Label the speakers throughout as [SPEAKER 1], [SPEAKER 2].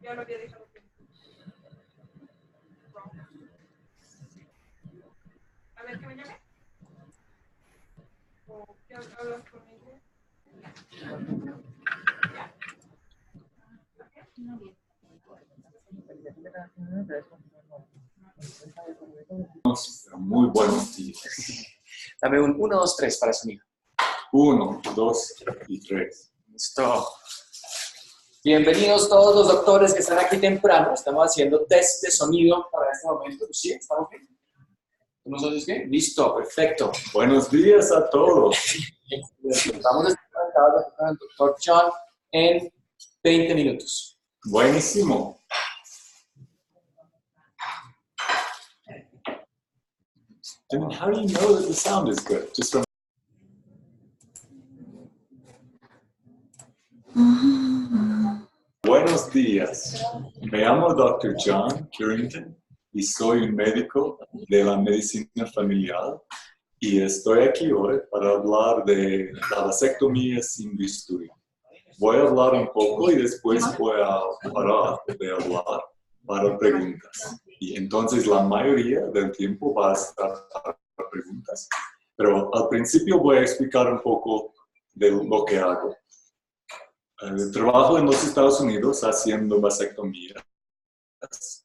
[SPEAKER 1] Yo no había dejado que... A ver, ¿qué me llame? ¿O qué hablas con ella? Ya.
[SPEAKER 2] Muy buenos días.
[SPEAKER 3] Dame un 1, 2, 3 para el sonido.
[SPEAKER 2] 1, 2 y 3.
[SPEAKER 3] Listo. Bienvenidos todos los doctores que están aquí temprano. Estamos haciendo test de sonido para este momento. ¿Sí? ¿Estamos bien? ¿Tú nos oyes bien? Listo, perfecto.
[SPEAKER 2] Buenos días a todos.
[SPEAKER 3] Vamos a estar conectados con el doctor John en 20 minutos.
[SPEAKER 2] Buenísimo. I mean, how do you know that the sound is good? Just from... Buenos días. Me llamo Dr. John Curington y soy un médico de la medicina familiar y estoy aquí hoy para hablar de la vasectomía sin bisturí. Voy a hablar un poco y después voy a parar de hablar para preguntas. Y entonces la mayoría del tiempo va a estar para preguntas. Pero al principio voy a explicar un poco de lo que hago. Trabajo en los Estados Unidos haciendo vasectomías.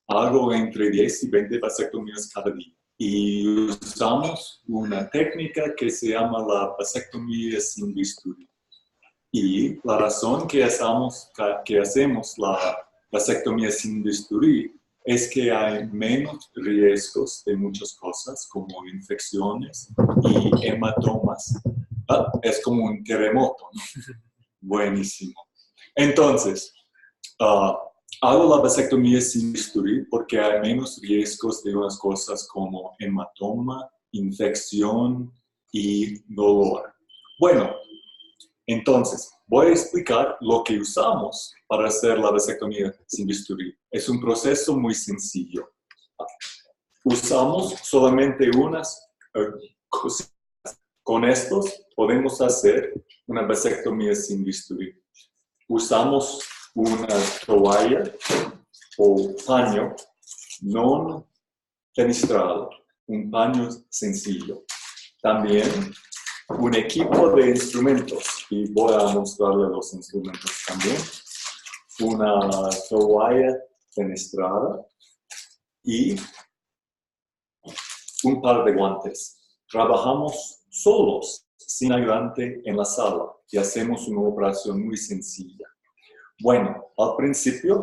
[SPEAKER 2] Hago entre 10 y 20 vasectomías cada día. Y usamos una técnica que se llama la vasectomía sin bisturí. Y la razón que hacemos la vasectomía sin bisturí es que hay menos riesgos de muchas cosas como infecciones y hematomas. Es como un terremoto, ¿no? Buenísimo. Entonces, hago la vasectomía sin bisturí porque hay menos riesgos de unas cosas como hematoma, infección y dolor. Bueno, entonces, voy a explicar lo que usamos para hacer la vasectomía sin bisturí. Es un proceso muy sencillo. Usamos solamente unas cositas. Con estos podemos hacer una vasectomía sin bisturí. Usamos una toalla o paño no fenestrado, un paño sencillo. También un equipo de instrumentos, y voy a mostrarle los instrumentos también. Una toalla fenestrada y un par de guantes. Trabajamos solos, sin ayudante en la sala, y hacemos una operación muy sencilla. Bueno, al principio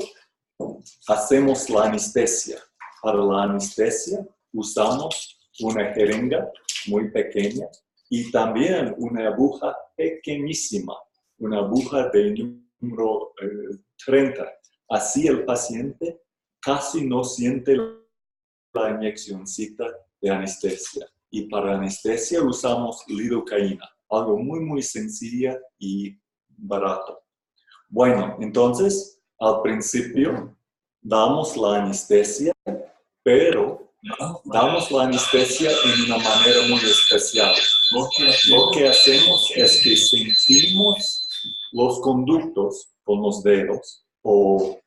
[SPEAKER 2] hacemos la anestesia. Para la anestesia usamos una jeringa muy pequeña y también una aguja pequeñísima, una aguja de número 30. Así el paciente casi no siente la inyeccióncita de anestesia. Y para anestesia usamos lidocaína, algo muy sencilla y barato. Bueno, entonces, al principio damos la anestesia, pero damos la anestesia en una manera muy especial. Lo que hacemos es que sentimos los conductos con los dedos o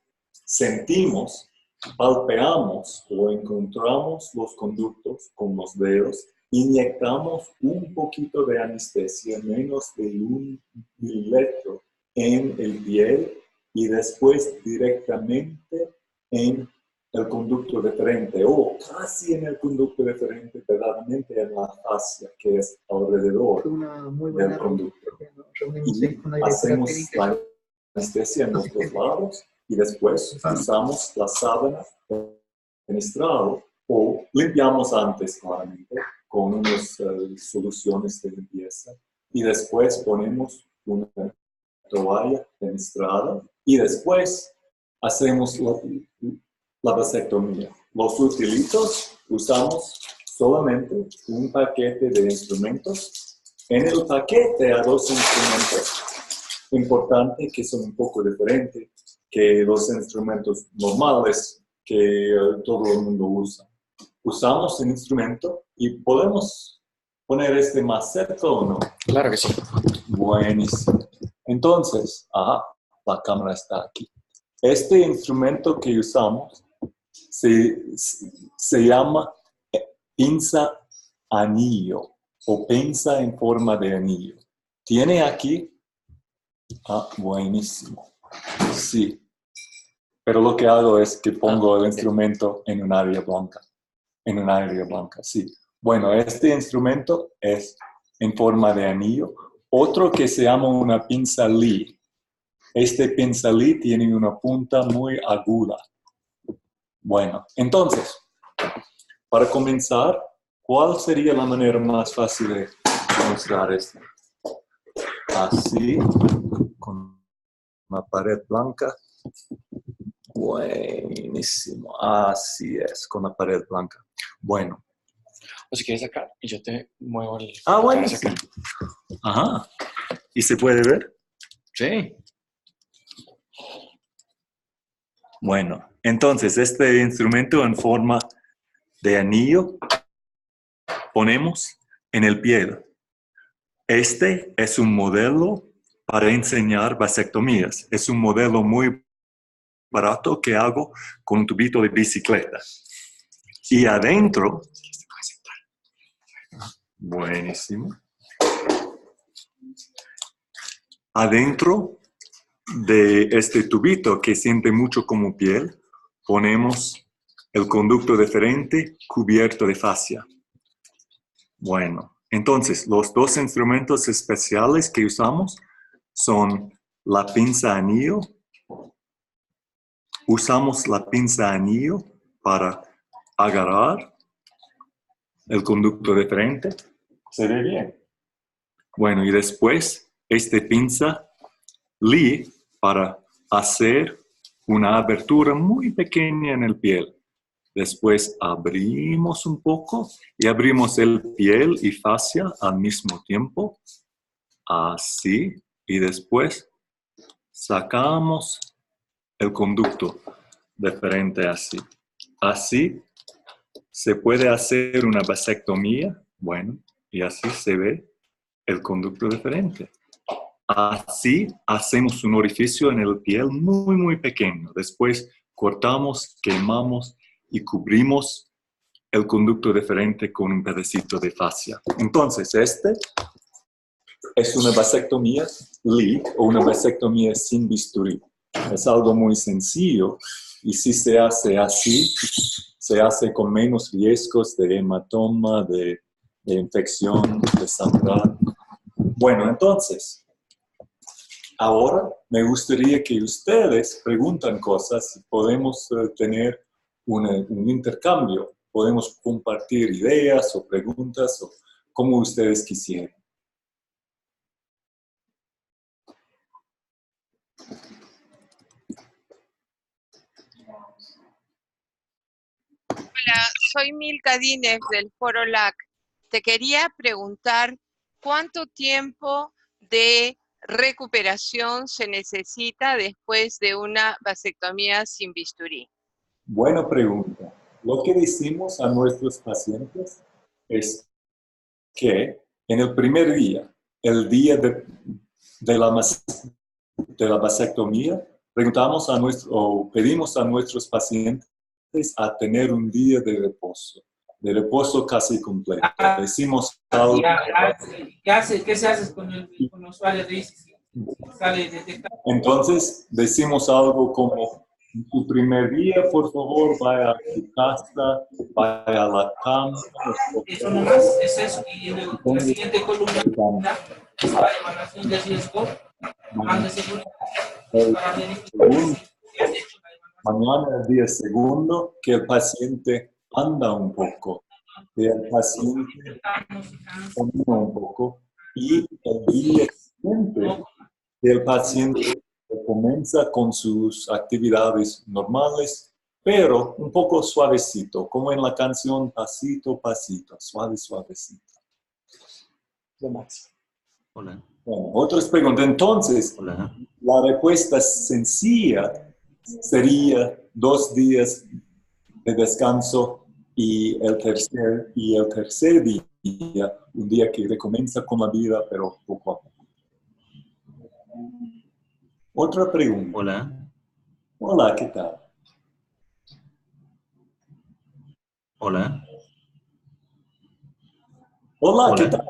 [SPEAKER 2] sentimos, palpeamos o encontramos los conductos con los dedos, inyectamos un poquito de anestesia, menos de 1 mililitro en el piel y después directamente en el conducto deferente o casi en el conducto deferente, verdaderamente en la fascia que es alrededor del conducto. Y hacemos la anestesia en los dos lados y después usamos la sábana fenestrada o limpiamos antes claramente con unas soluciones de limpieza y después ponemos una toalla fenestrada y después hacemos la vasectomía. Los utilitos usamos solamente un paquete de instrumentos En el paquete hay dos instrumentos importantes que son un poco diferentes que los instrumentos normales que todo el mundo usa. Usamos el instrumento y podemos poner este más cerca o no.
[SPEAKER 3] Claro que sí.
[SPEAKER 2] Buenísimo. Entonces, la cámara está aquí. Este instrumento que usamos se llama pinza anillo o pinza en forma de anillo. Tiene aquí, buenísimo, sí. Pero lo que hago es que pongo el instrumento en un área blanca. En un área blanca, sí. Bueno, este instrumento es en forma de anillo. Otro que se llama una pinza Lee. Este pinza Lee tiene una punta muy aguda. Bueno, entonces, para comenzar, ¿cuál sería la manera más fácil de mostrar esto? Así, con una pared blanca. Buenísimo, así es, con la pared blanca. Bueno.
[SPEAKER 3] O si quieres acá y yo te muevo el...
[SPEAKER 2] Buenísimo. Ajá. ¿Y se puede ver?
[SPEAKER 3] Sí.
[SPEAKER 2] Bueno, entonces este instrumento en forma de anillo ponemos en el piel. Este es un modelo para enseñar vasectomías. Es un modelo muy barato que hago con un tubito de bicicleta. Y adentro, buenísimo. Adentro de este tubito que siente mucho como piel, ponemos el conducto deferente cubierto de fascia. Bueno, entonces los dos instrumentos especiales que usamos son la pinza anillo. Usamos la pinza anillo para agarrar el conducto deferente. ¿Se ve bien? Bueno, y después este pinza Lee para hacer una abertura muy pequeña en el piel. Después abrimos un poco y abrimos el piel y fascia al mismo tiempo. Así. Y después sacamos el conducto deferente así. Así se puede hacer una vasectomía. Bueno, y así se ve el conducto deferente. Así hacemos un orificio en el piel muy, muy pequeño. Después cortamos, quemamos y cubrimos el conducto deferente con un pedacito de fascia. Entonces, este es una vasectomía Lee o una vasectomía sin bisturí. Es algo muy sencillo y si se hace así, se hace con menos riesgos de hematoma, de infección, de sangrar. Bueno, entonces, ahora me gustaría que ustedes pregunten cosas y podemos tener un intercambio. Podemos compartir ideas o preguntas o como ustedes quisieran.
[SPEAKER 4] Hola, soy Milka Dínez del Foro LAC. Te quería preguntar cuánto tiempo de recuperación se necesita después de una vasectomía sin bisturí.
[SPEAKER 2] Buena pregunta. Lo que decimos a nuestros pacientes es que en el primer día, el día de la vasectomía, preguntamos o pedimos a nuestros pacientes a tener un día de reposo casi completo. Decimos algo.
[SPEAKER 5] ¿Qué se hace con el usuario de ISIS? Sale detectado.
[SPEAKER 2] Entonces, decimos algo como, en tu primer día, por favor, vaya a tu casa, vaya a la cama.
[SPEAKER 5] Eso nomás es eso. Y en la siguiente columna está la evaluación de riesgo, plan de seguridad, para verificar si has hecho la evaluación.
[SPEAKER 2] Mañana, el día segundo, que el paciente anda un poco, que el paciente camina un poco, y el día siguiente, que el paciente comienza con sus actividades normales, pero un poco suavecito, como en la canción Pasito, Pasito, suave, suavecito.
[SPEAKER 3] Lo máximo.
[SPEAKER 6] Hola.
[SPEAKER 2] Bueno, otras preguntas. Entonces,
[SPEAKER 6] Hola.
[SPEAKER 2] la respuesta sencilla sería 2 días de descanso y el tercer día, un día que recomienza con la vida, pero poco a poco. Otra pregunta.
[SPEAKER 6] Hola.
[SPEAKER 2] Hola, ¿qué tal?
[SPEAKER 6] Hola.
[SPEAKER 2] Hola, ¿qué
[SPEAKER 6] Hola.
[SPEAKER 2] tal?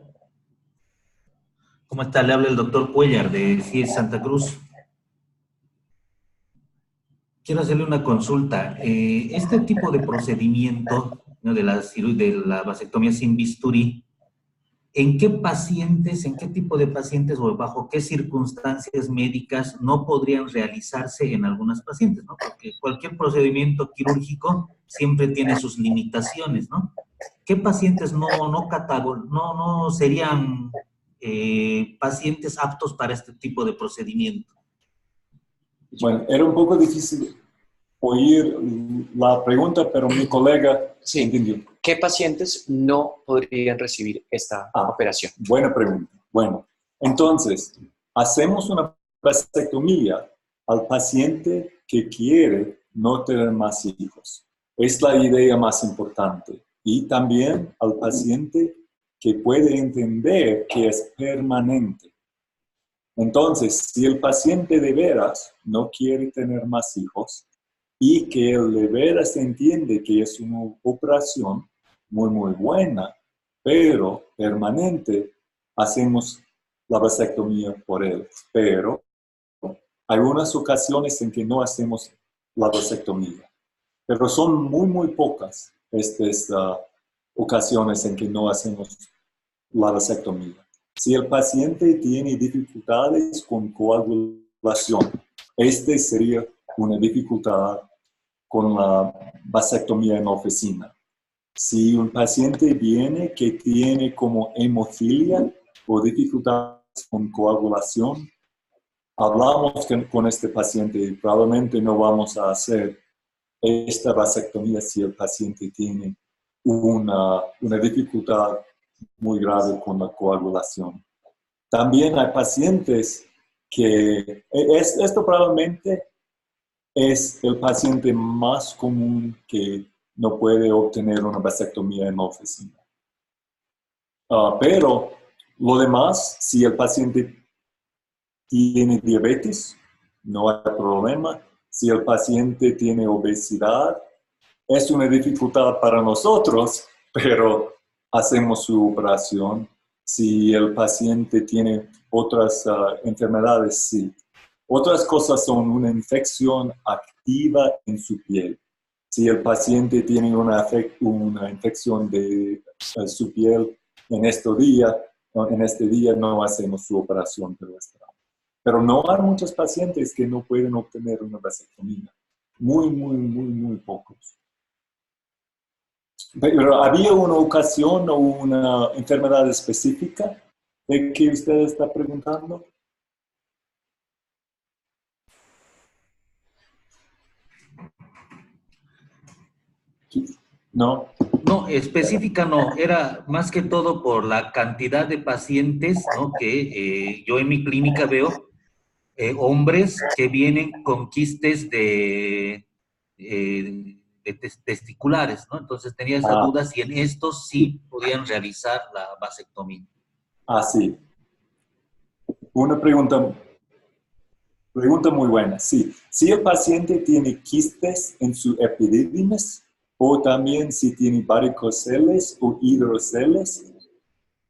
[SPEAKER 6] ¿Cómo está? Le habla el doctor Cuellar de CIES Santa Cruz. Quiero hacerle una consulta. Este tipo de procedimiento, ¿no?, de la vasectomía sin bisturí, ¿en qué pacientes, en qué tipo de pacientes o bajo qué circunstancias médicas no podrían realizarse en algunas pacientes, ¿no? Porque cualquier procedimiento quirúrgico siempre tiene sus limitaciones, ¿no? ¿Qué pacientes no serían pacientes aptos para este tipo de procedimiento?
[SPEAKER 2] Bueno, era un poco difícil oír la pregunta, pero mi colega
[SPEAKER 3] Sí.
[SPEAKER 2] entendió.
[SPEAKER 3] ¿Qué pacientes no podrían recibir esta operación?
[SPEAKER 2] Buena pregunta. Bueno, entonces, hacemos una vasectomía al paciente que quiere no tener más hijos. Es la idea más importante. Y también al paciente que puede entender que es permanente. Entonces, si el paciente de veras no quiere tener más hijos y que él de veras entiende que es una operación muy, muy buena, pero permanente, hacemos la vasectomía por él. Pero hay unas ocasiones en que no hacemos la vasectomía. Pero son muy, muy pocas estas ocasiones en que no hacemos la vasectomía. Si el paciente tiene dificultades con coagulación, este sería una dificultad con la vasectomía en oficina. Si un paciente viene que tiene como hemofilia o dificultades con coagulación, hablamos con este paciente y probablemente no vamos a hacer esta vasectomía si el paciente tiene una dificultad muy grave con la coagulación. También hay pacientes que, esto probablemente es el paciente más común que no puede obtener una vasectomía en la oficina. Pero lo demás, si el paciente tiene diabetes, no hay problema. Si el paciente tiene obesidad, es una dificultad para nosotros, pero hacemos su operación. Si el paciente tiene otras enfermedades, sí. Otras cosas son una infección activa en su piel. Si el paciente tiene una infección de su piel en este día no hacemos su operación, pero no hay muchos pacientes que no pueden obtener una vasectomía. Muy, muy, muy, muy pocos. Pero ¿había una ocasión o una enfermedad específica de que usted está preguntando? ¿No?
[SPEAKER 6] No, específica no, era más que todo por la cantidad de pacientes, ¿no?, que yo en mi clínica veo, hombres que vienen con quistes testiculares, ¿no? Entonces tenía esa duda si en estos sí podían realizar la vasectomía.
[SPEAKER 2] Sí. Una pregunta muy buena. Sí. Si el paciente tiene quistes en su epididymis, o también si tiene varicoceles o hidroceles,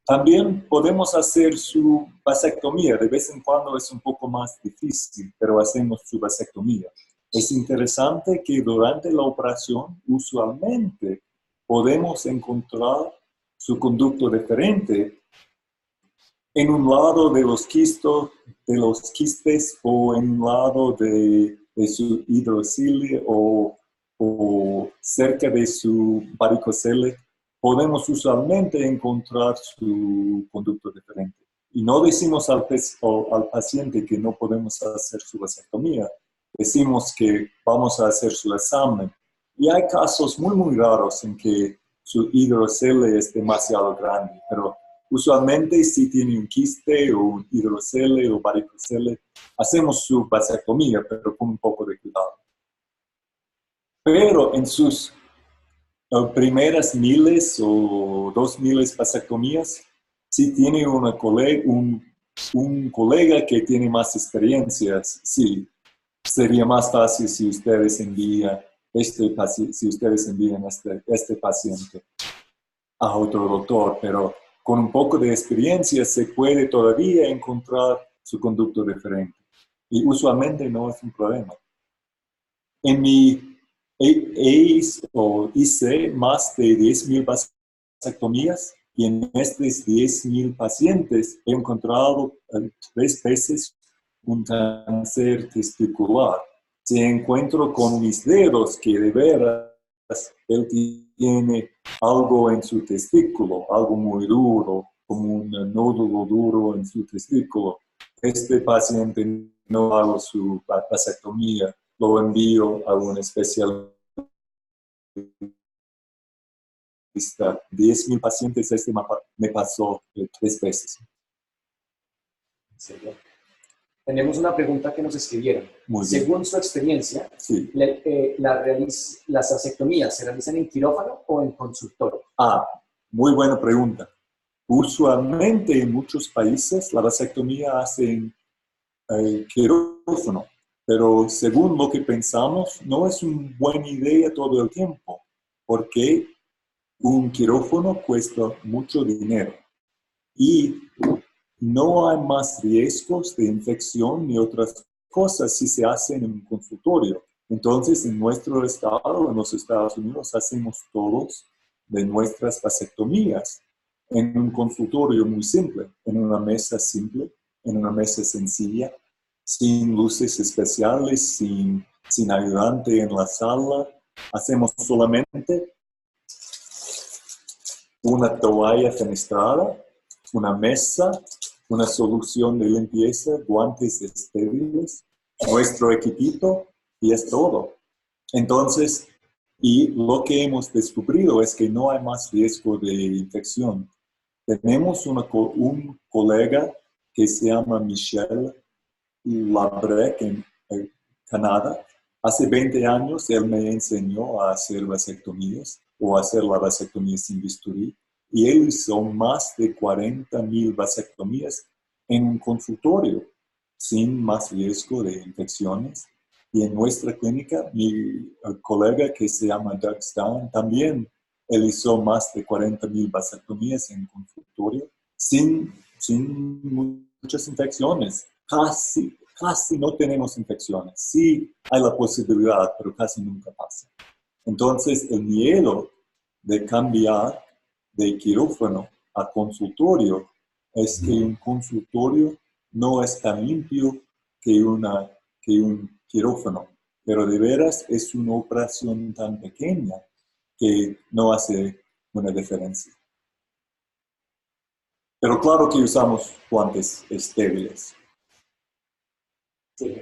[SPEAKER 2] también podemos hacer su vasectomía. De vez en cuando es un poco más difícil, pero hacemos su vasectomía. Es interesante que durante la operación, usualmente, podemos encontrar su conducto deferente en un lado de los quistes o en un lado de su hidrocele o cerca de su varicocele, podemos usualmente encontrar su conducto deferente. Y no decimos al paciente que no podemos hacer su vasectomía, decimos que vamos a hacer su examen. Y hay casos muy, muy raros en que su hidrocele es demasiado grande, pero Usualmente, si tiene un quiste o un hidrocele o varicocele, hacemos su vasectomía, pero con un poco de cuidado. Pero en sus primeras 1000 o 2000 vasectomías, si tiene un colega que tiene más experiencias, sí, sería más fácil si ustedes envían este paciente a otro doctor, pero con un poco de experiencia se puede todavía encontrar su conducto diferente. Y usualmente no es un problema. En mi hice más de 10,000 vasectomías y en estos 10,000 pacientes he encontrado 3 veces un cáncer testicular. Si encuentro con mis dedos que de veras él tiene algo en su testículo, algo muy duro, como un nódulo duro en su testículo, este paciente no hago su vasectomía, lo envío a un especialista. 10,000 pacientes, me pasó 3 veces.
[SPEAKER 3] Sí. Tenemos una pregunta que nos escribieron.
[SPEAKER 2] Muy bien.
[SPEAKER 3] Según su experiencia,
[SPEAKER 2] Sí.
[SPEAKER 3] ¿las vasectomías se realizan en quirófano o en consultorio?
[SPEAKER 2] Muy buena pregunta. Usualmente en muchos países la vasectomía hace en quirófano, pero según lo que pensamos, no es una buena idea todo el tiempo, porque un quirófano cuesta mucho dinero y no hay más riesgos de infección ni otras cosas si se hace en un consultorio. Entonces, en nuestro estado, en los Estados Unidos, hacemos todos de nuestras vasectomías en un consultorio muy simple, en una mesa simple, en una mesa sencilla, sin luces especiales, sin ayudante en la sala. Hacemos solamente una toalla fenestrada, una mesa, una solución de limpieza, guantes estériles, nuestro equipito y es todo. Entonces, y lo que hemos descubierto es que no hay más riesgo de infección. Tenemos un colega que se llama Michel Labrec en Canadá. Hace 20 años él me enseñó a hacer vasectomías o a hacer la vasectomía sin bisturí. Y él hizo más de 40,000 vasectomías en un consultorio, sin más riesgo de infecciones. Y en nuestra clínica, mi colega que se llama Doug Stein, también él hizo más de 40,000 vasectomías en consultorio, sin muchas infecciones. Casi no tenemos infecciones. Sí hay la posibilidad, pero casi nunca pasa. Entonces, el miedo de cambiar de quirófano a consultorio es que un consultorio no es tan limpio que un quirófano, pero de veras es una operación tan pequeña que no hace una diferencia. Pero claro que usamos guantes estériles.
[SPEAKER 3] Sí.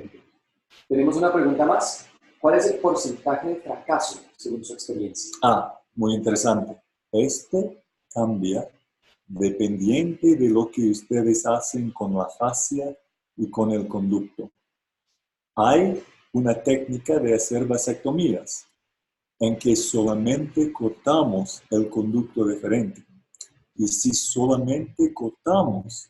[SPEAKER 3] Tenemos una pregunta más. ¿Cuál es el porcentaje de fracaso según su experiencia?
[SPEAKER 2] Muy interesante. Este cambia dependiente de lo que ustedes hacen con la fascia y con el conducto. Hay una técnica de hacer vasectomías en que solamente cortamos el conducto deferente. Y si solamente cortamos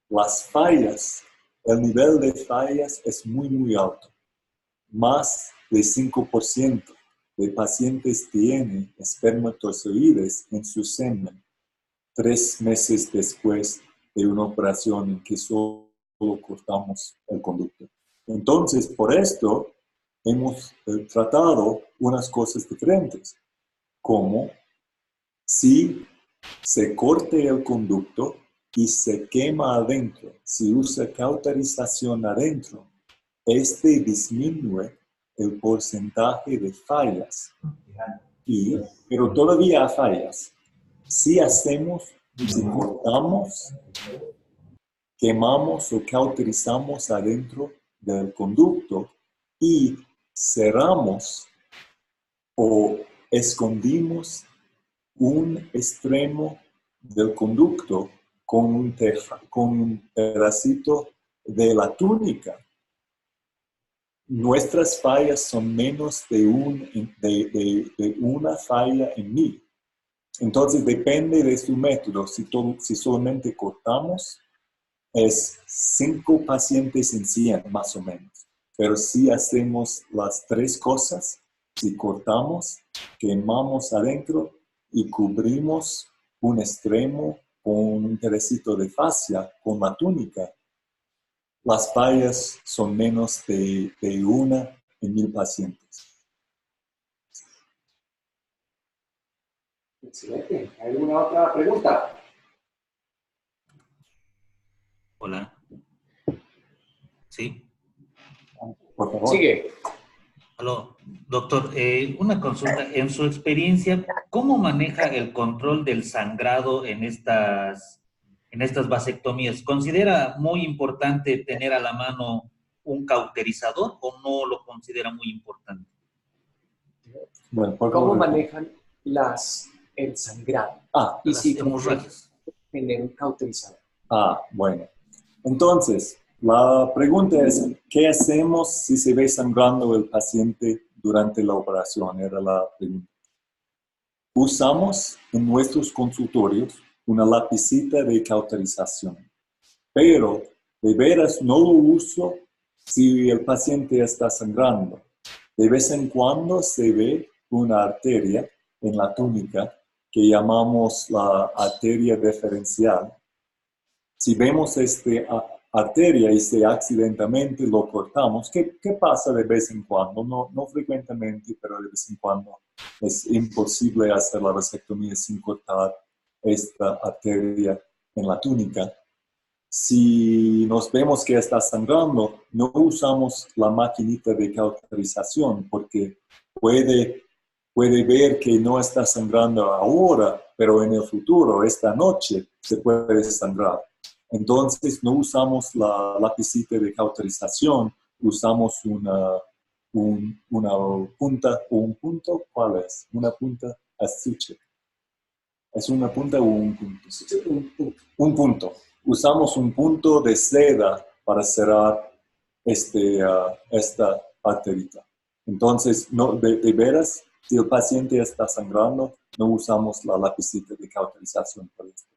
[SPEAKER 2] las fallas, el nivel de fallas es muy, muy alto. Más de 5% de pacientes tienen espermatozoides en su semen 3 meses después de una operación en que solo cortamos el conducto. Entonces, por esto, hemos tratado unas cosas diferentes, como si se corte el conducto y se quema adentro, si usa cauterización adentro, este disminuye el porcentaje de fallas, pero todavía hay fallas. Si cortamos, quemamos o cauterizamos adentro del conducto y cerramos o escondimos un extremo del conducto con un pedacito de la túnica. Nuestras fallas son menos de una falla en 1000. Entonces depende de su método. Si solamente cortamos, es 5 pacientes en 100 más o menos. Pero si hacemos las 3 cosas, si cortamos, quemamos adentro y cubrimos un extremo con un pedacito de fascia, con la túnica, las fallas son menos de 1 en 1000 pacientes.
[SPEAKER 3] Excelente. ¿Hay alguna otra pregunta?
[SPEAKER 6] Hola. ¿Sí?
[SPEAKER 2] Por favor.
[SPEAKER 3] Sigue.
[SPEAKER 6] Aló, doctor, una consulta. En su experiencia, ¿cómo maneja el control del sangrado en estas vasectomías? ¿Considera muy importante tener a la mano un cauterizador o no lo considera muy importante?
[SPEAKER 2] Bueno, por
[SPEAKER 3] ¿Cómo
[SPEAKER 2] favor.
[SPEAKER 3] manejan el sangrado? Y
[SPEAKER 6] Las
[SPEAKER 3] si
[SPEAKER 6] hemorragias.
[SPEAKER 3] tener un cauterizador.
[SPEAKER 2] Bueno. Entonces, la pregunta es, ¿qué hacemos si se ve sangrando el paciente durante la operación? Era la pregunta. Usamos en nuestros consultorios una lapicita de cauterización, pero de veras no lo uso si el paciente está sangrando. De vez en cuando se ve una arteria en la túnica que llamamos la arteria deferencial. Si vemos esta arteria y si accidentalmente lo cortamos, ¿qué pasa de vez en cuando? No frecuentemente, pero de vez en cuando es imposible hacer la vasectomía sin cortar esta arteria en la túnica. Si nos vemos que está sangrando, no usamos la maquinita de cauterización porque puede ver que no está sangrando ahora, pero en el futuro, esta noche, se puede sangrar. Entonces, no usamos la lapicita de cauterización, usamos una punta o un punto. ¿Cuál es? Una punta astuche. ¿Es una punta o un punto? Un punto. Usamos un punto de seda para cerrar esta arterita. Entonces, de veras, si el paciente está sangrando, no usamos la lapicita de cauterización para esto.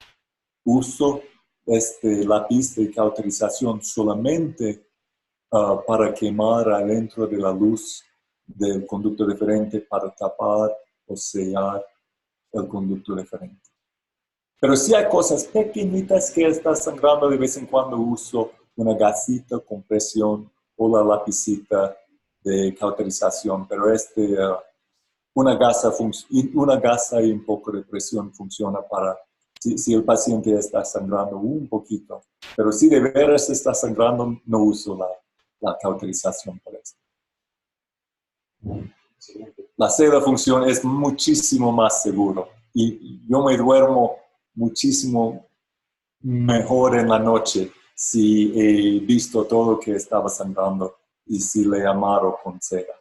[SPEAKER 2] Uso este lápiz de cauterización solamente para quemar adentro de la luz del conducto deferente para tapar o sellar el conducto deferente. Pero si hay cosas pequeñitas que está sangrando, de vez en cuando uso una gasita con presión o la lapicita de cauterización, pero una gasa y un poco de presión funciona para si el paciente está sangrando un poquito. Pero si de veras está sangrando, no uso la cauterización para eso. La seda funciona, es muchísimo más seguro. Y yo me duermo muchísimo mejor en la noche si he visto todo que estaba sangrando y si le amarro con seda.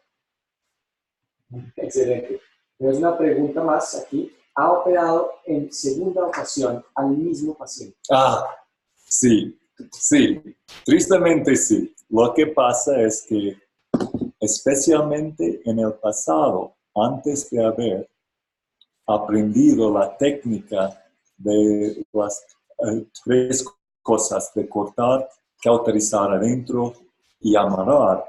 [SPEAKER 3] Excelente. Tenemos una pregunta más aquí. ¿Ha operado en segunda ocasión al mismo paciente?
[SPEAKER 2] Sí. Tristemente sí. Lo que pasa es que, especialmente en el pasado, antes de haber aprendido la técnica de las 3 cosas, de cortar, cauterizar adentro y amarrar,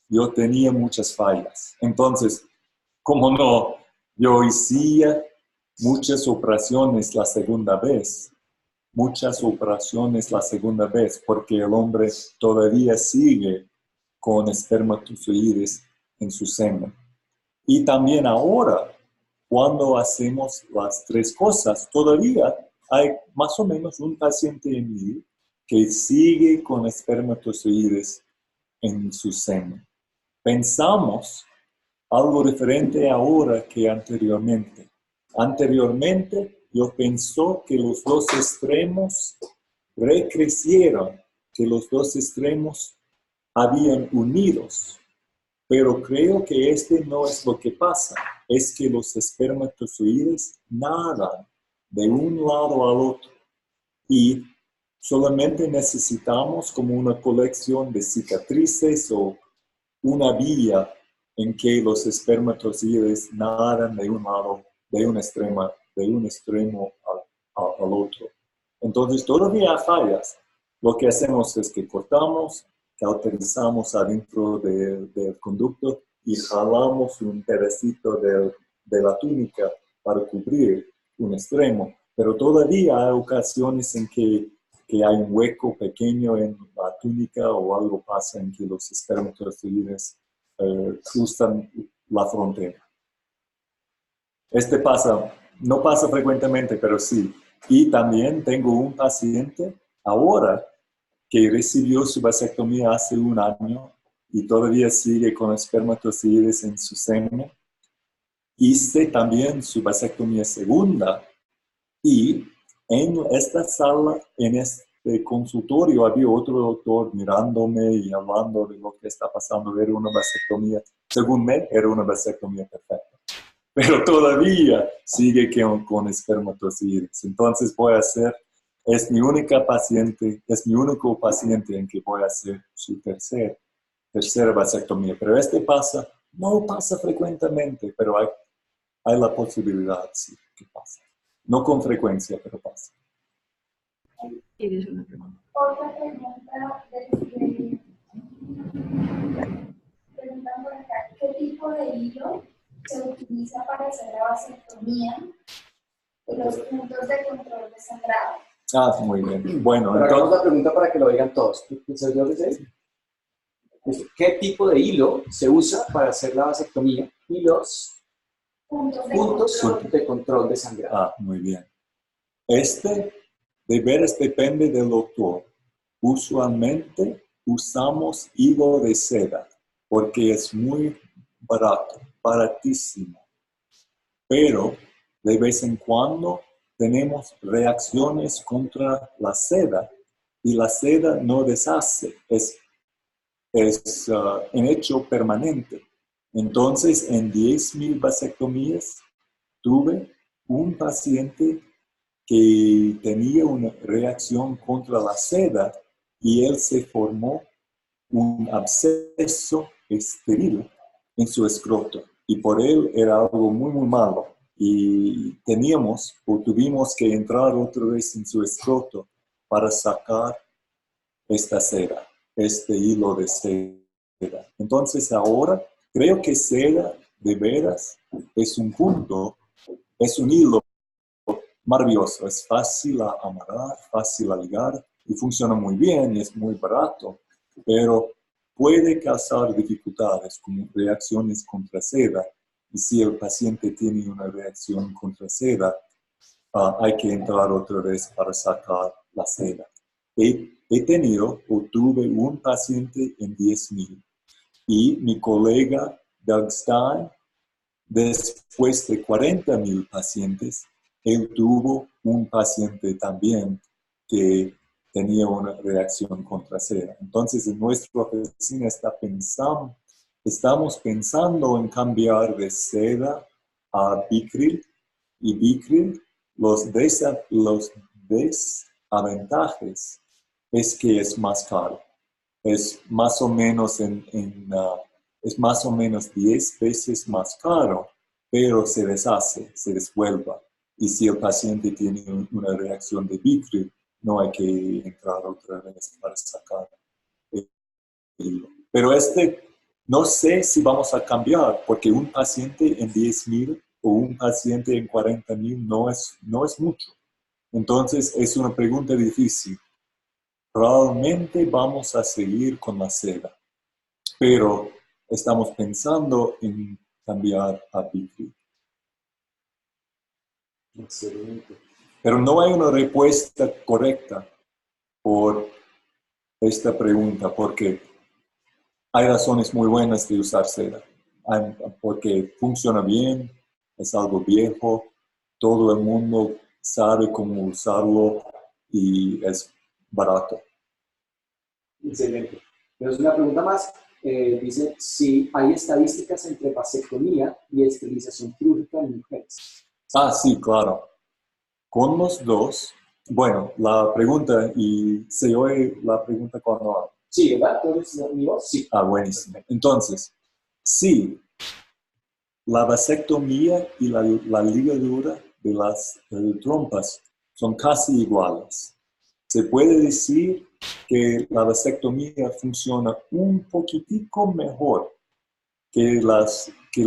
[SPEAKER 2] yo tenía muchas fallas. Entonces, como no, yo hacía muchas operaciones la segunda vez, porque el hombre todavía sigue con espermatozoides en su semen. Y también ahora, cuando hacemos las 3 cosas, todavía hay más o menos un paciente en mí que sigue con espermatozoides en su semen. Pensamos algo diferente ahora que anteriormente. Anteriormente, yo pensé que los 2 extremos recrecieron, que los 2 extremos habían unidos. Pero creo que no es lo que pasa. Es que los espermatozoides nadan de un lado al otro y solamente necesitamos como una colección de cicatrices o una vía en que los espermatozoides nadan de un lado, de un extremo al otro. Entonces todavía hay fallas. Lo que hacemos es que cortamos, cauterizamos adentro del conducto y jalamos un pedacito de la túnica para cubrir un extremo. Pero todavía hay ocasiones en que hay un hueco pequeño en la túnica o algo pasa en que los espermatozoides cruzan la frontera. No pasa frecuentemente, pero sí. Y también tengo un paciente ahora que recibió su vasectomía hace un año y todavía sigue con espermatozoides en su seno. Hice también su vasectomía segunda y en esta sala, en este consultorio, había otro doctor mirándome y hablando de lo que está pasando. Era una vasectomía, según me, era una vasectomía perfecta. Pero todavía sigue con espermatozoides. Entonces voy a hacer, es mi único paciente en que voy a hacer su tercera vasectomía. Pero no pasa frecuentemente, pero hay la posibilidad, sí, que pasa. No con frecuencia, pero pasa.
[SPEAKER 7] ¿Tienes una pregunta?
[SPEAKER 8] Otra pregunta preguntan por acá, ¿qué tipo de hilo se utiliza para hacer la vasectomía de los puntos de control de sangrado?
[SPEAKER 2] Ah, muy bien. Bueno,
[SPEAKER 3] Pero
[SPEAKER 2] entonces,
[SPEAKER 3] hagamos la pregunta para que lo digan todos. ¿Qué tipo de hilo se usa para hacer la vasectomía y los puntos de control de sangrado?
[SPEAKER 2] muy bien. De veras depende del doctor. Usualmente usamos hilo de seda porque es muy barato, baratísimo. Pero de vez en cuando tenemos reacciones contra la seda y la seda no deshace, es en hecho permanente. Entonces, en 10,000 vasectomías tuve un paciente que tenía una reacción contra la seda y él se formó un absceso estéril en su escroto. Y por él era algo muy, muy malo. Y tuvimos que entrar otra vez en su escroto para sacar esta seda, este hilo de seda. Entonces ahora creo que seda de veras es un hilo maravilloso, es fácil a amarrar, fácil a ligar y funciona muy bien y es muy barato, pero puede causar dificultades como reacciones contra seda y si el paciente tiene una reacción contra seda, hay que entrar otra vez para sacar la seda. Tuve un paciente en 10,000 y mi colega Doug Stein, después de 40,000 pacientes, él tuvo un paciente también que tenía una reacción contra seda. Entonces, en nuestra oficina estamos pensando en cambiar de seda a Vicryl. Y Vicryl, los desavantajes es que es más caro. Es más o menos es más o menos 10 veces más caro, pero se deshace, se desvuelve. Y si el paciente tiene una reacción de Vicryl, no hay que entrar otra vez para sacar el hilo. Pero no sé si vamos a cambiar, porque un paciente en 10,000 o un paciente en 40,000 no es mucho. Entonces, es una pregunta difícil. Probablemente vamos a seguir con la seda, pero estamos pensando en cambiar a Vicryl.
[SPEAKER 3] Excelente.
[SPEAKER 2] Pero no hay una respuesta correcta por esta pregunta, porque hay razones muy buenas de usar seda. Porque funciona bien, es algo viejo, todo el mundo sabe cómo usarlo y es barato.
[SPEAKER 3] Excelente. Pero es una pregunta más. Dice si hay estadísticas entre vasectomía y esterilización quirúrgica en mujeres.
[SPEAKER 2] Sí, claro. Con los dos, bueno, la pregunta, y se oye la pregunta cuando hablo.
[SPEAKER 3] Sí, ¿verdad? ¿Tú eres mi voz? Sí.
[SPEAKER 2] Ah, buenísimo. Entonces, sí, la vasectomía y la ligadura de las trompas son casi iguales. Se puede decir que la vasectomía funciona un poquitico mejor que la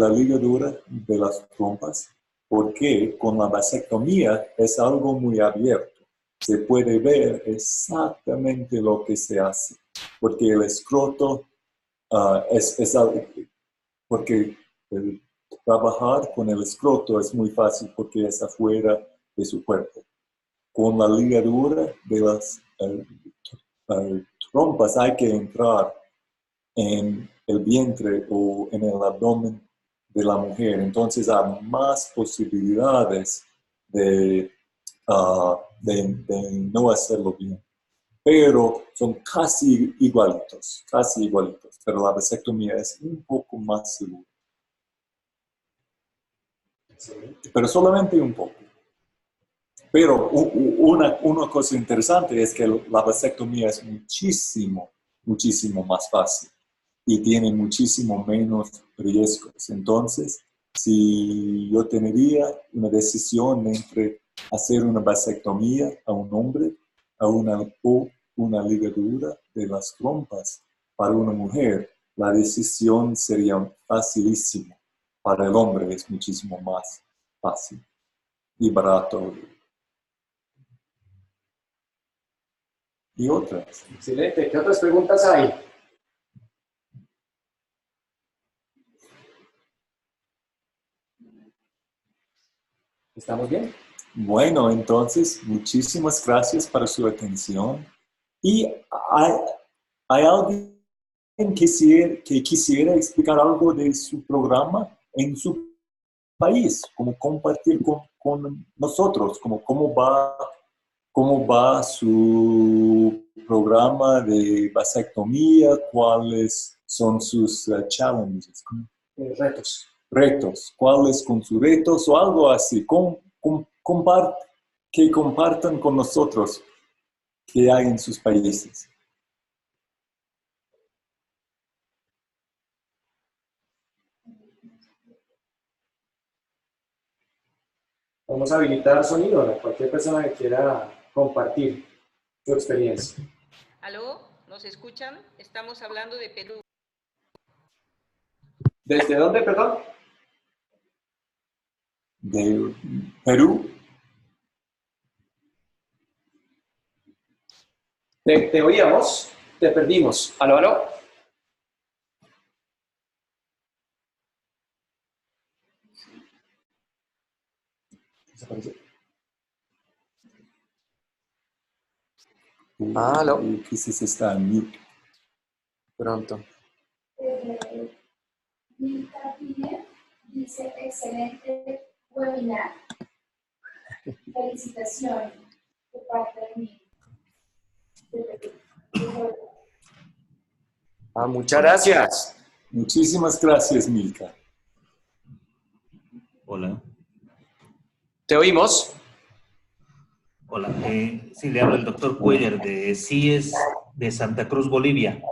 [SPEAKER 2] ligadura de las trompas, porque con la vasectomía es algo muy abierto. Se puede ver exactamente lo que se hace, porque el escroto porque trabajar con el escroto es muy fácil porque es afuera de su cuerpo. Con la ligadura de las trompas hay que entrar en el vientre o en el abdomen de la mujer. Entonces hay más posibilidades de no hacerlo bien. Pero son casi igualitos. Pero la vasectomía es un poco más segura. Pero solamente un poco. Pero una cosa interesante es que la vasectomía es muchísimo más fácil y tiene muchísimo menos riesgos. Entonces, si yo tendría una decisión entre hacer una vasectomía a un hombre o una ligadura de las trompas para una mujer, la decisión sería facilísima. Para el hombre es muchísimo más fácil y barato. Y otras.
[SPEAKER 3] Excelente. ¿Qué otras preguntas hay? ¿Estamos bien?
[SPEAKER 2] Bueno, entonces, muchísimas gracias por su atención. ¿Y hay alguien que quisiera explicar algo de su programa en su país? Como compartir con nosotros, como cómo va su programa de vasectomía, cuáles son sus challenges, retos, cuáles son sus retos o algo así. Que compartan con nosotros qué hay en sus países.
[SPEAKER 3] Vamos a habilitar sonido a cualquier persona que quiera compartir su experiencia.
[SPEAKER 9] ¿Aló? ¿Nos escuchan? Estamos hablando de Perú.
[SPEAKER 3] ¿Desde dónde, perdón?
[SPEAKER 2] De Perú.
[SPEAKER 3] Te oíamos, te perdimos. ¿Aló, aló? Desapareció. ¿Aló?
[SPEAKER 2] Quizás está en mute.
[SPEAKER 3] Pronto.
[SPEAKER 8] Milka Pide dice, excelente webinar. Felicitaciones de parte de mí.
[SPEAKER 3] Muchas gracias.
[SPEAKER 2] Muchísimas gracias, Milka.
[SPEAKER 6] Hola.
[SPEAKER 3] ¿Te oímos?
[SPEAKER 6] Hola. Sí, le habla el doctor Cuellar de CIES de Santa Cruz, Bolivia.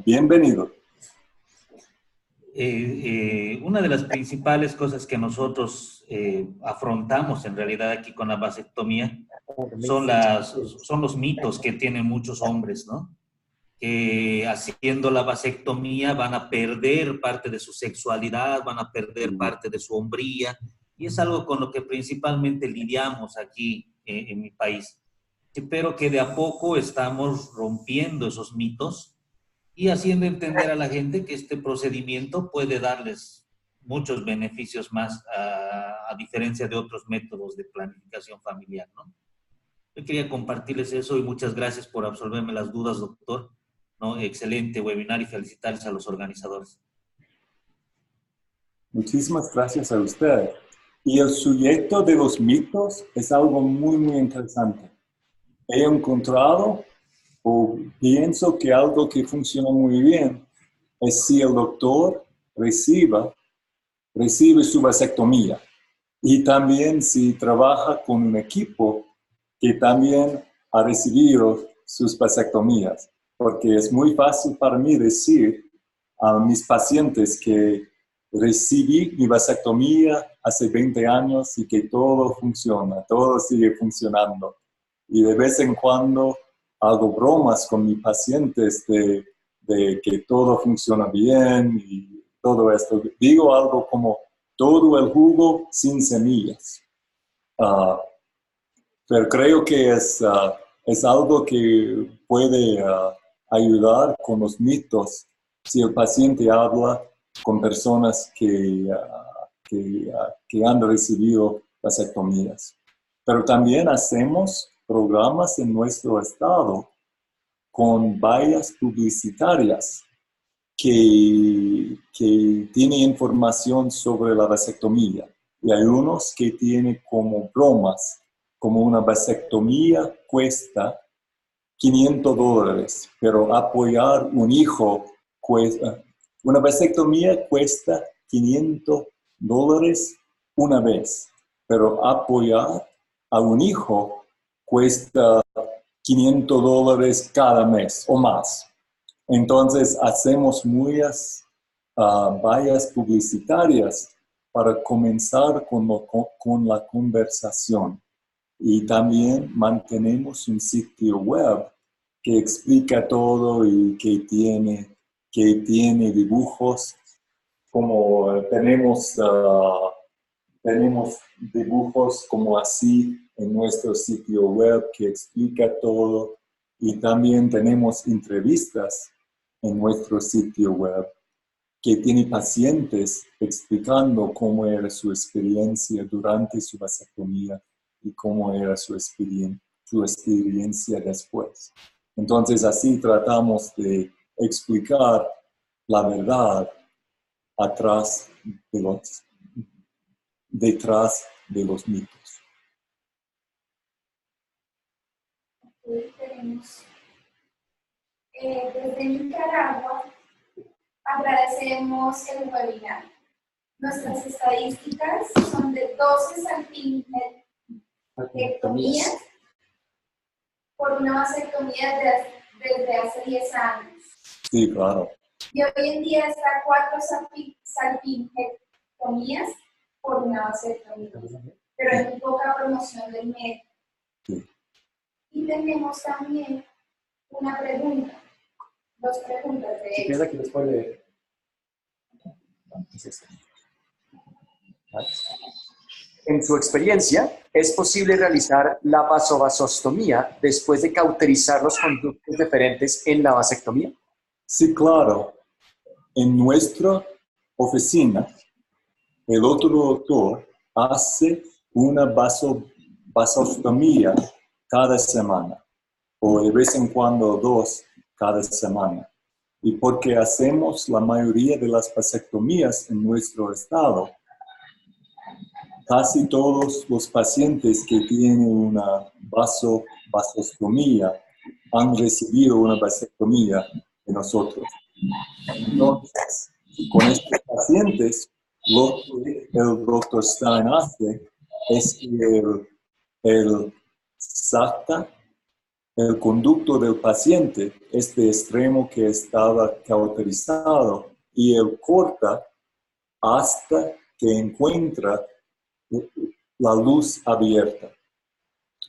[SPEAKER 2] Bienvenido.
[SPEAKER 6] Una de las principales cosas que nosotros afrontamos en realidad aquí con la vasectomía son los mitos que tienen muchos hombres, ¿no? Que haciendo la vasectomía van a perder parte de su sexualidad, van a perder parte de su hombría, y es algo con lo que principalmente lidiamos aquí en mi país. Espero que de a poco estamos rompiendo esos mitos y haciendo entender a la gente que este procedimiento puede darles muchos beneficios más a diferencia de otros métodos de planificación familiar, ¿no? Yo quería compartirles eso y muchas gracias por absolverme las dudas, doctor. ¿No? Excelente webinar y felicitarles a los organizadores.
[SPEAKER 2] Muchísimas gracias a usted. Y el sujeto de los mitos es algo muy, muy interesante. He encontrado o pienso que algo que funciona muy bien es si el doctor recibe su vasectomía. Y también si trabaja con un equipo que también ha recibido sus vasectomías, porque es muy fácil para mí decir a mis pacientes que recibí mi vasectomía hace 20 años y que todo funciona, todo sigue funcionando. Y de vez en cuando hago bromas con mis pacientes de que todo funciona bien y todo esto. Digo algo como todo el jugo sin semillas. Pero creo que es algo que puede ayudar con los mitos si el paciente habla con personas que han recibido vasectomías. Pero también hacemos programas en nuestro estado con vallas publicitarias que tienen información sobre la vasectomía. Y hay unos que tienen como bromas, como una vasectomía cuesta $500, pero apoyar un hijo cuesta, una vasectomía cuesta $500 una vez, pero apoyar a un hijo cuesta $500 cada mes o más. Entonces hacemos muchas vallas publicitarias para comenzar con la conversación. Y también mantenemos un sitio web que explica todo y que tiene dibujos, como tenemos dibujos como así en nuestro sitio web que explica todo. Y también tenemos entrevistas en nuestro sitio web que tiene pacientes explicando cómo era su experiencia durante su vasectomía y cómo era su experiencia después. Entonces, así tratamos de explicar la verdad detrás de los mitos.
[SPEAKER 8] Tenemos, desde Nicaragua, agradecemos el webinar. Nuestras estadísticas son de 12 salpingectomías por una vasectomía desde hace 10 años.
[SPEAKER 2] Sí, claro.
[SPEAKER 8] Y hoy en día está 4 salpingectomías por una vasectomía, pero hay muy poca promoción del médico.
[SPEAKER 2] Sí.
[SPEAKER 8] Y tenemos también una pregunta, 2 preguntas de
[SPEAKER 3] Si
[SPEAKER 8] hecho.
[SPEAKER 3] quieres aquí les puedo leer. En su experiencia, ¿es posible realizar la vasovasostomía después de cauterizar los conductos deferentes en la vasectomía?
[SPEAKER 2] Sí, claro. En nuestra oficina, el otro doctor hace una vasostomía cada semana, o de vez en cuando 2 cada semana. Y porque hacemos la mayoría de las vasectomías en nuestro estado, casi todos los pacientes que tienen una vasostomía han recibido una vasectomía de nosotros. Entonces, con estos pacientes, lo que el doctor Stein hace es que él saca el conducto del paciente, este extremo que estaba cauterizado, y él corta hasta que encuentra la luz abierta.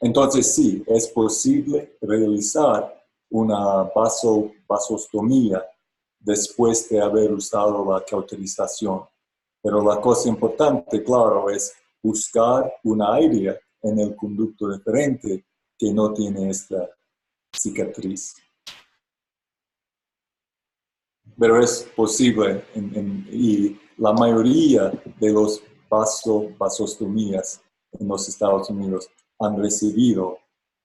[SPEAKER 2] Entonces sí, es posible realizar una vasostomía después de haber usado la cauterización. Pero la cosa importante, claro, es buscar una área en el conducto deferente que no tiene esta cicatriz. Pero es posible y la mayoría de los vasostomías en los Estados Unidos han recibido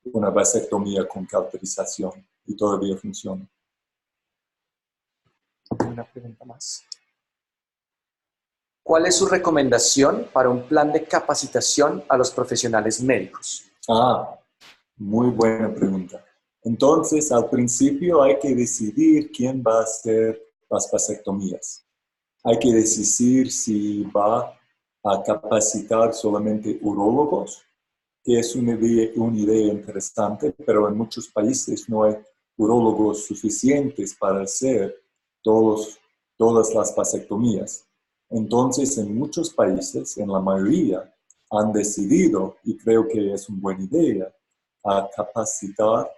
[SPEAKER 2] una vasectomía con cauterización y todavía funciona.
[SPEAKER 3] Una pregunta más. ¿Cuál es su recomendación para un plan de capacitación a los profesionales médicos?
[SPEAKER 2] Muy buena pregunta. Entonces, al principio hay que decidir quién va a hacer las vasectomías. Hay que decidir si va a capacitar solamente urólogos, que es una idea interesante, pero en muchos países no hay urólogos suficientes para hacer todas las vasectomías. Entonces, en muchos países, en la mayoría, han decidido, y creo que es una buena idea, a capacitar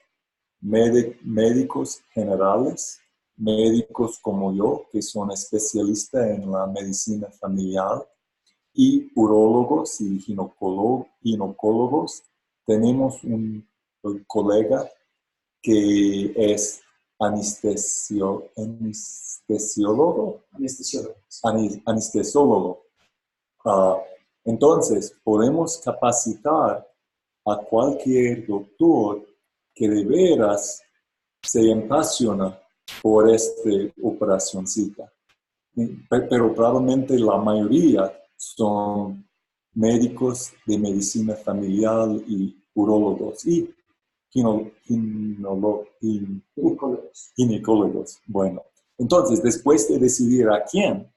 [SPEAKER 2] médicos generales, médicos como yo, que son especialistas en la medicina familiar, y urólogos y ginecólogos. Tenemos un colega que es anestesiólogo. Entonces, podemos capacitar a cualquier doctor que de veras se apasiona por esta operacioncita. Pero probablemente la mayoría son médicos de medicina familiar y urólogos y ginecólogos. Bueno, entonces, después de decidir a quién,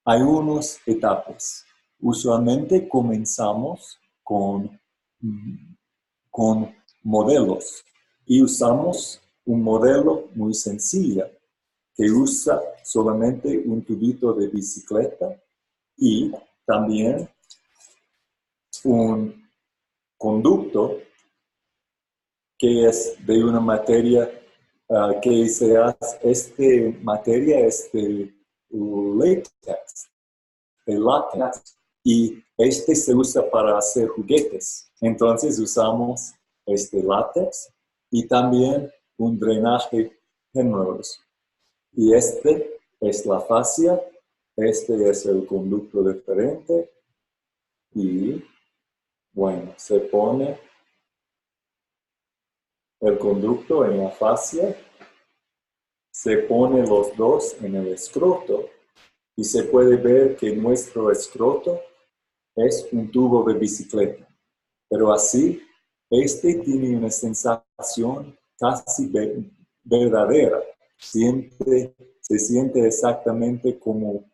[SPEAKER 2] hay unas etapas. Usualmente comenzamos con modelos y usamos un modelo muy sencillo que usa solamente un tubito de bicicleta y también un conducto que es de una materia que se hace, materia es de látex, y se usa para hacer juguetes. Entonces usamos látex y también un drenaje hemorroides. Y es la fascia, es el conducto deferente y, bueno, se pone el conducto en la fascia, se pone los dos en el escroto y se puede ver que nuestro escroto es un tubo de bicicleta. Pero así, tiene una sensación casi verdadera. Se siente exactamente como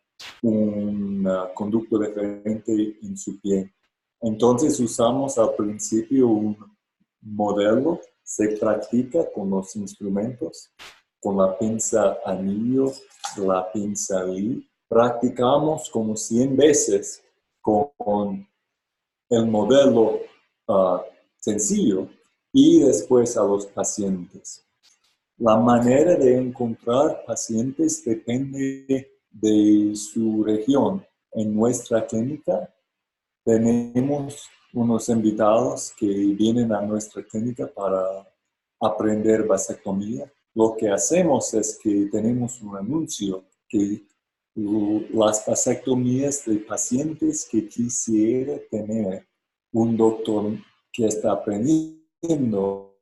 [SPEAKER 2] un conducto deferente en su pie. Entonces usamos al principio un modelo, se practica con los instrumentos, con la pinza anillo, la pinza Lee. Practicamos como 100 veces con el modelo sencillo y después a los pacientes. La manera de encontrar pacientes depende de su región. En nuestra clínica tenemos unos invitados que vienen a nuestra clínica para aprender vasectomía. Lo que hacemos es que tenemos un anuncio que las vasectomías de pacientes que quisiera tener un doctor que está aprendiendo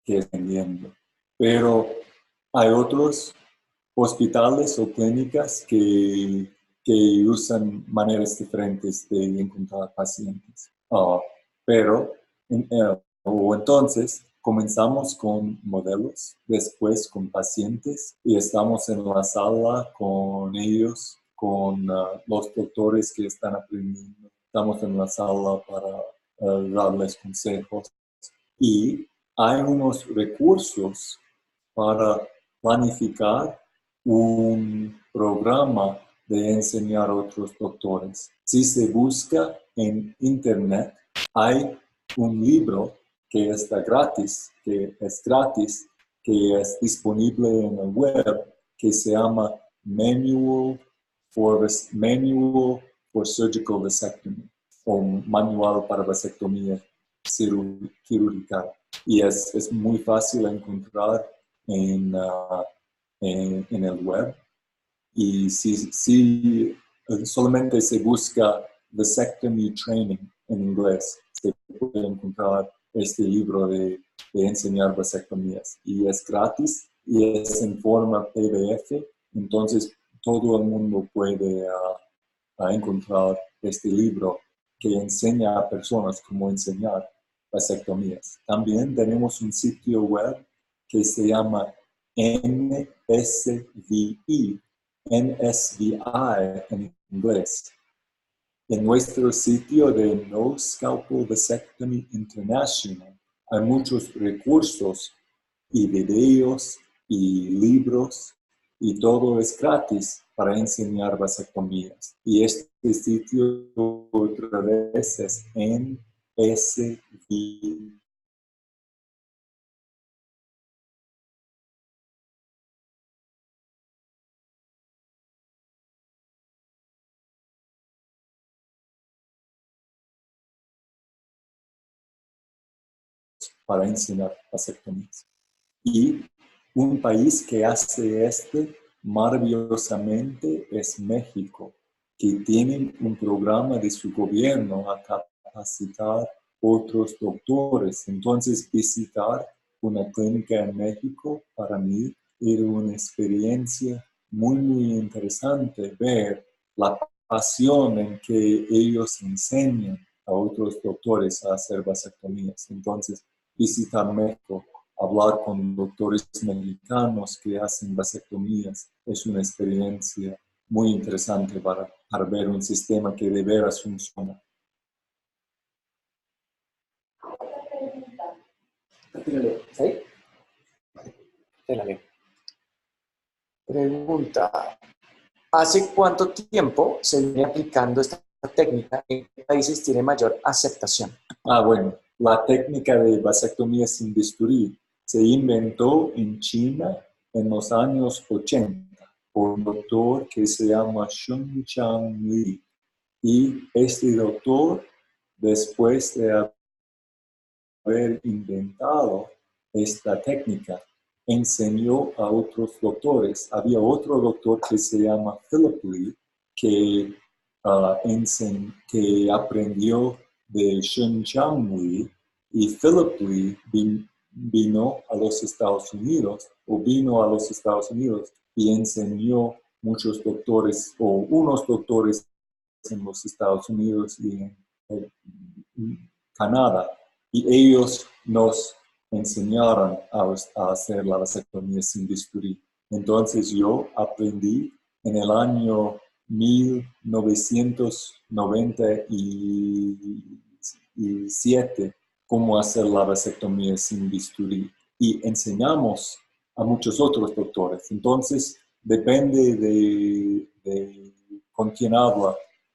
[SPEAKER 2] que entendiendo. Pero hay otros hospitales o clínicas que usan maneras diferentes de encontrar pacientes. Entonces comenzamos con modelos, después con pacientes y estamos en la sala con ellos, con los doctores que están aprendiendo. Estamos en la sala para darles consejos y hay unos recursos para planificar un programa de enseñar a otros doctores. Si se busca en internet, hay un libro que está gratis, que es disponible en la web, que se llama Manual for Surgical Vasectomy, o Manual para Vasectomía Quirúrgica. Y es muy fácil encontrar en el web. Y si solamente se busca Vasectomy Training en inglés, se puede encontrar este libro de enseñar vasectomías. Y es gratis y es en forma PDF, entonces todo el mundo puede a encontrar este libro que enseña a personas cómo enseñar vasectomías. También tenemos un sitio web que se llama NSVI en inglés. En nuestro sitio de No Scalpel Vasectomy International hay muchos recursos y videos y libros y todo es gratis para enseñar vasectomías. Y este sitio otra vez es NSVI. Para enseñar vasectomías. Y un país que hace maravillosamente es México, que tienen un programa de su gobierno a capacitar otros doctores. Entonces, visitar una clínica en México para mí era una experiencia muy, muy interesante ver la pasión en que ellos enseñan a otros doctores a hacer vasectomías. Entonces, visitar México, hablar con doctores mexicanos que hacen vasectomías, es una experiencia muy interesante para ver un sistema que de veras funciona.
[SPEAKER 3] ¿Sí? Te la leo. Pregunta. ¿Hace cuánto tiempo se viene aplicando esta técnica? ¿En qué países tiene mayor aceptación?
[SPEAKER 2] Bueno, la técnica de vasectomía sin bisturí se inventó en China en los años 80 por un doctor que se llama Shunchang Li. Y este doctor, después de haber inventado esta técnica, enseñó a otros doctores. Había otro doctor que se llama Philip Lee, que aprendió de Shunchang Li, y Philip Lee vino a los Estados Unidos y enseñó muchos doctores o unos doctores en los Estados Unidos y en Canadá, y ellos nos enseñaron a hacer la vasectomía sin bisturí. Entonces yo aprendí en el año 1997 cómo hacer la vasectomía sin bisturí y enseñamos a muchos otros doctores. Entonces depende de con quién habla,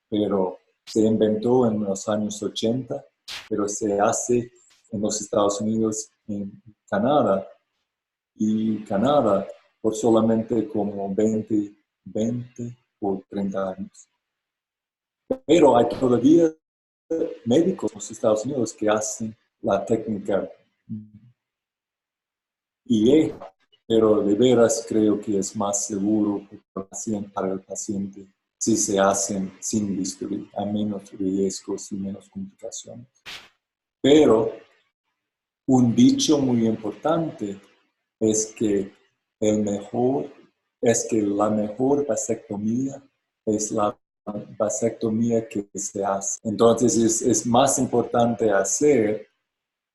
[SPEAKER 2] pero se inventó en los años 80, pero se hace en los Estados Unidos, en Canadá, y Canadá por solamente como 20 o 30 años. Pero hay todavía médicos en los Estados Unidos que hacen la técnica vieja, pero de veras creo que es más seguro para el paciente si se hacen sin bisturí. Hay menos riesgos y menos complicaciones. Pero un dicho muy importante es que la mejor vasectomía es la vasectomía que se hace. Entonces es más importante hacer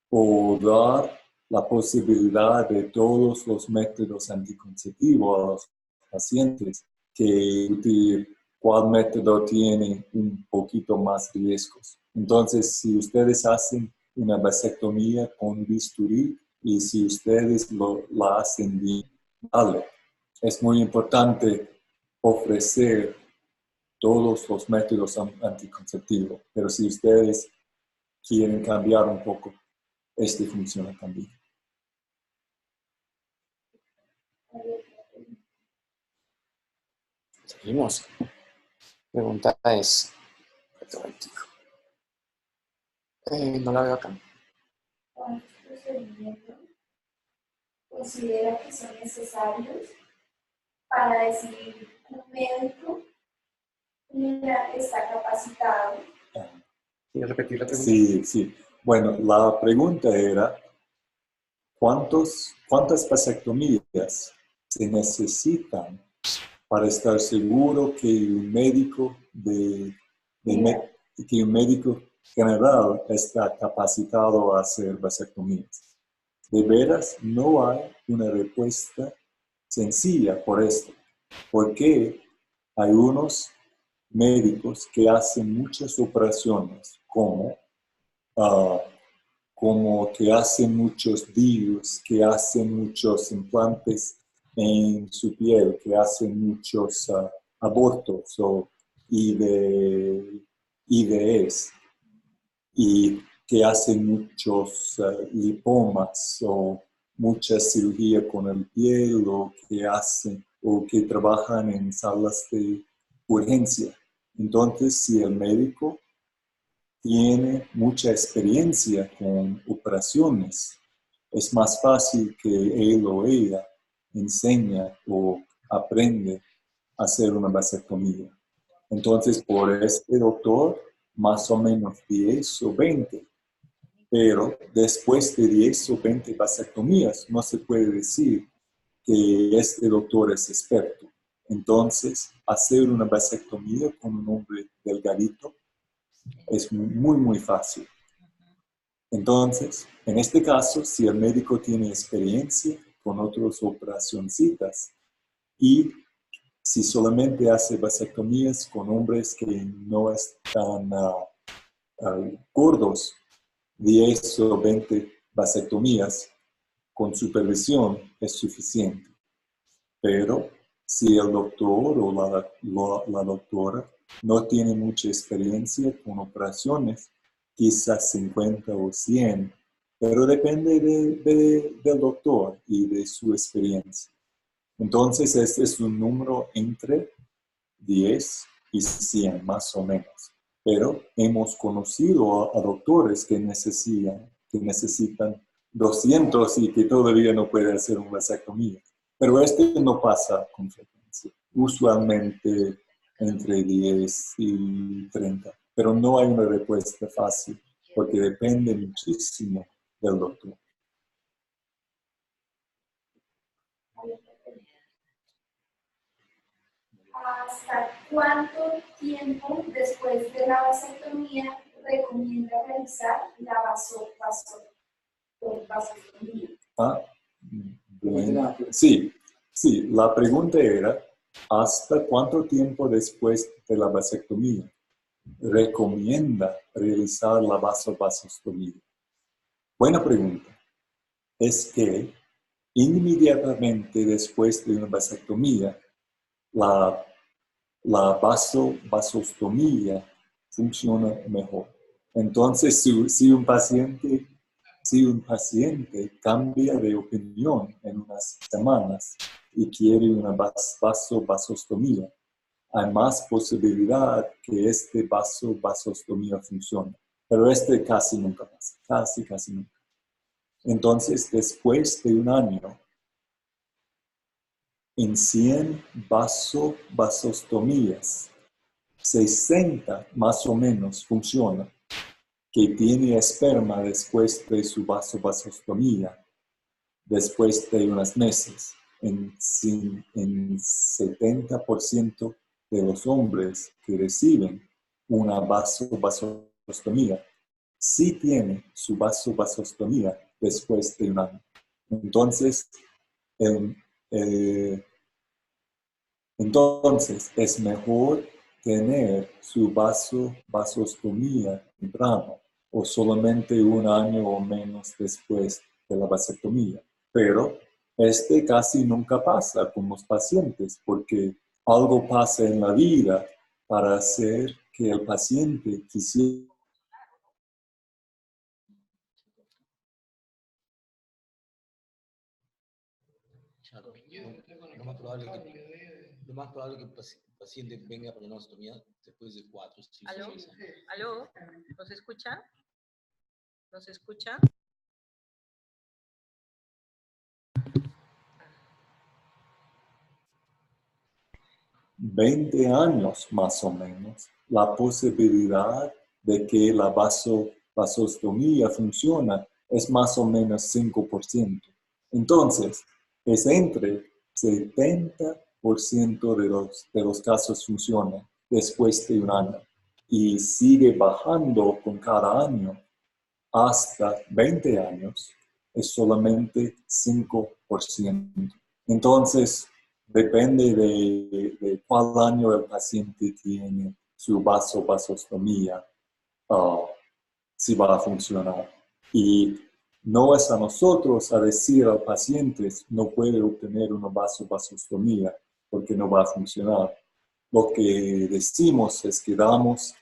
[SPEAKER 2] o dar la posibilidad de todos los métodos anticonceptivos a los pacientes que discutir cuál método tiene un poquito más riesgos. Entonces, si ustedes hacen una vasectomía con bisturí y si ustedes la hacen bien, vale. Es muy importante ofrecer todos los métodos anticonceptivos, pero si ustedes quieren cambiar un poco, este funciona también.
[SPEAKER 3] Seguimos. Pregunta es... no la veo acá.
[SPEAKER 8] ¿Cuántos procedimientos considera que son necesarios para decidir un médico está capacitado?
[SPEAKER 3] ¿Quieres repetir la pregunta?
[SPEAKER 2] Sí. Bueno, la pregunta era, ¿cuántas vasectomías se necesitan para estar seguro que un médico que un médico general está capacitado a hacer vasectomías. De veras, no hay una respuesta sencilla por esto, porque hay unos médicos que hacen muchas operaciones, como que hacen muchos DIUs, que hacen muchos implantes en su piel, que hacen muchos abortos o IVEs, y que hacen muchos lipomas o mucha cirugía con el piel, o que trabajan en salas de urgencia. Entonces, si el médico tiene mucha experiencia con operaciones, es más fácil que él o ella enseña o aprende a hacer una vasectomía. Entonces, por este doctor, más o menos 10 o 20. Pero después de 10 o 20 vasectomías, no se puede decir que este doctor es experto. Entonces, hacer una vasectomía con un hombre delgadito es muy, muy fácil. Entonces, en este caso, si el médico tiene experiencia con otras operacioncitas y si solamente hace vasectomías con hombres que no están gordos, 10 o 20 vasectomías con supervisión es suficiente. Pero si el doctor o la doctora no tiene mucha experiencia con operaciones, quizás 50 o 100, pero depende del doctor y de su experiencia. Entonces, este es un número entre 10 y 100, más o menos. Pero hemos conocido a doctores que necesitan 200 y que todavía no pueden hacer una vasectomía. Pero este no pasa con frecuencia. Usualmente entre 10 y 30. Pero no hay una respuesta fácil, porque depende muchísimo del doctor.
[SPEAKER 8] ¿Hasta cuánto tiempo después de la vasectomía recomienda realizar la vasectomía?
[SPEAKER 2] Bueno. Sí, la pregunta era, ¿hasta cuánto tiempo después de la vasectomía recomienda realizar la vasectomía? Buena pregunta. Es que inmediatamente después de una vasectomía, la vasectomía funciona mejor. Entonces, si un paciente cambia de opinión en unas semanas y quiere una vasectomía, hay más posibilidad que vasectomía funcione. Pero casi nunca pasa, casi nunca. Entonces, después de un año, en 100 vasectomías, 60 más o menos funciona, que tiene esperma después de su vasectomía, después de unos meses. En 70% de los hombres que reciben una vasectomía, sí tiene su vasectomía después de un año. Entonces, es mejor tener su vasectomía temprano o solamente un año o menos después de la vasectomía. Pero casi nunca pasa con los pacientes porque algo pasa en la vida para hacer que el paciente quisiera.
[SPEAKER 5] Lo más probable que el paciente venga para una vasectomía después de 4 o 5 años.
[SPEAKER 9] ¿Aló? ¿Nos escuchan? ¿Nos escuchan?
[SPEAKER 2] 20 años más o menos, la posibilidad de que la vasectomía funciona es más o menos 5%. Entonces, es entre 70 de los casos funciona después de un año y sigue bajando con cada año hasta 20 años, es solamente 5%. Entonces, depende de cuál año el paciente tiene su vasostomía, si va a funcionar. Y no es a nosotros a decir al paciente no puede obtener una vasostomía porque no va a funcionar. Lo que decimos es que damos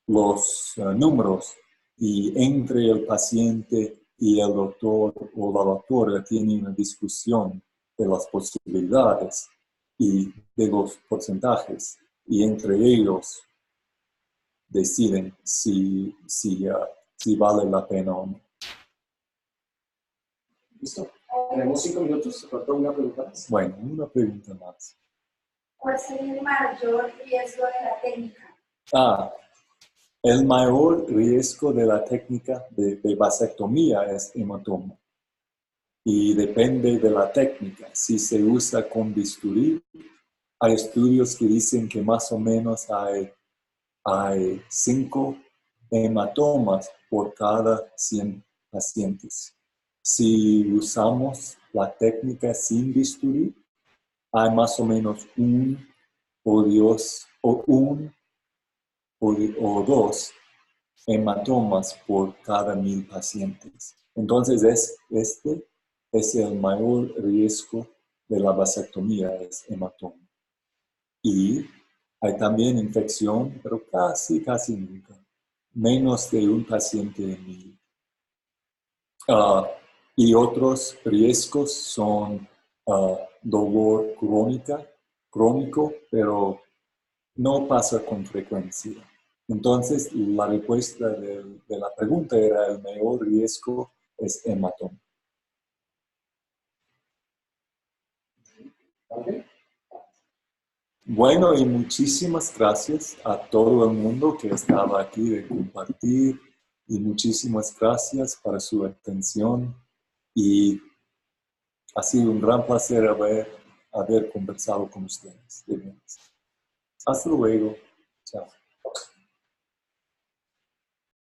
[SPEAKER 2] los números y entre el paciente y el doctor o la doctora tiene una discusión de las posibilidades y de los porcentajes y entre ellos deciden si vale la pena o no.
[SPEAKER 3] ¿Listo? Tenemos 5 minutos, ¿se falta una pregunta más?
[SPEAKER 2] Bueno, una pregunta más.
[SPEAKER 8] ¿Cuál sería el mayor riesgo de la técnica?
[SPEAKER 2] El mayor riesgo de la técnica de vasectomía es hematoma. Y depende de la técnica. Si se usa con bisturí, hay estudios que dicen que más o menos hay 5 hematomas por cada 100 pacientes. Si usamos la técnica sin bisturí, hay más o menos 1 o 2 hematomas por cada 1000 pacientes. Entonces, este es el mayor riesgo de la vasectomía, es hematoma. Y hay también infección, pero casi nunca. Menos de un paciente en 1000. Y otros riesgos son dolor crónico, pero no pasa con frecuencia. Entonces, la respuesta de la pregunta era el mayor riesgo es hematoma.
[SPEAKER 3] ¿Okay?
[SPEAKER 2] Bueno, y muchísimas gracias a todo el mundo que estaba aquí de compartir y muchísimas gracias por su atención y ha sido un gran placer haber conversado con ustedes. Hasta luego. Chao.